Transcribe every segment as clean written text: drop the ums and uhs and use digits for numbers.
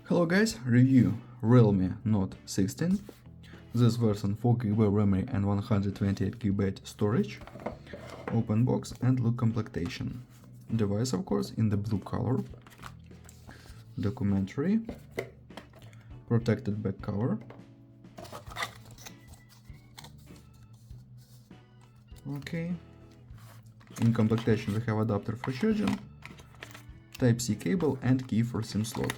Hello guys, review Realme Note 16. This version 4GB memory and 128GB storage. Open box and look completion. Device of course in the blue color. Documentary. Protected back cover. Okay. In completion we have adapter for charging, Type-C cable and key for SIM slot.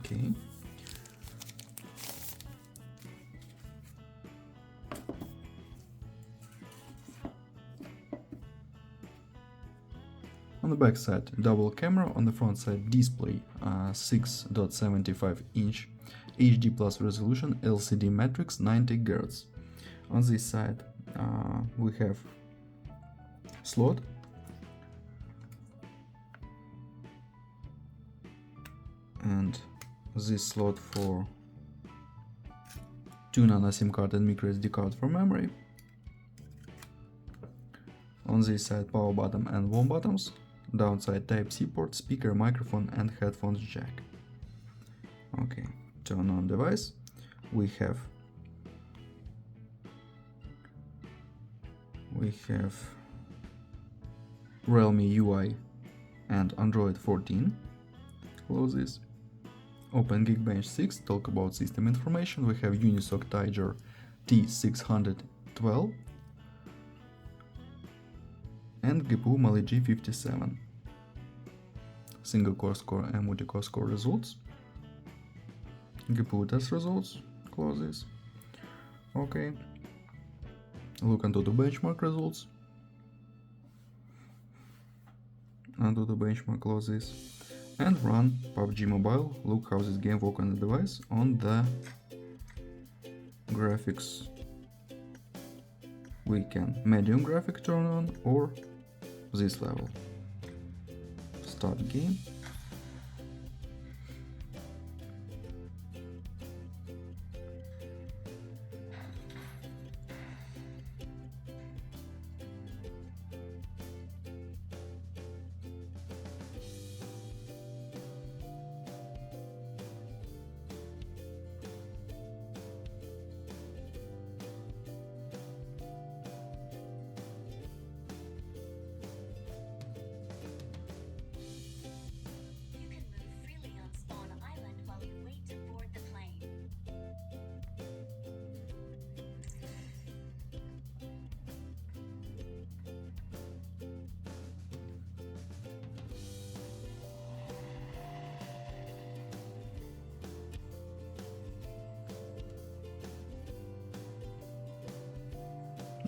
Okay. On the back side, double camera. On the front side, display 6.75-inch HD plus resolution LCD matrix 90 Hz. On this side, we have slot, and this slot for 2 nano SIM card and micro SD card for memory. On this side, power button and warm buttons. Downside, Type-C port, speaker, microphone and headphones jack. Okay, turn on device. We have Realme UI and Android 14. Close this. Open Geekbench 6, talk about system information. We have Unisoc Tiger T612 and GPU Mali G57. Single core score and multi-core score results. GPU test results. Close this. Okay. Look into the benchmark results. Undo the benchmark, close this. And run PUBG Mobile. Look how this game works on the device. On the graphics, we can medium graphic turn on or this level. Start game.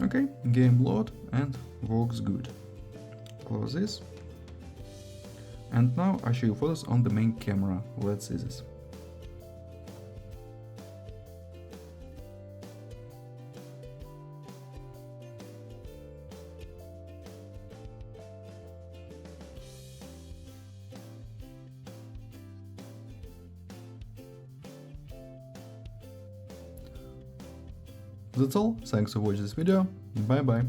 Okay, game load and works good. Close this. And now I show you photos on the main camera. Let's see this. That's all, thanks for watching this video, bye bye.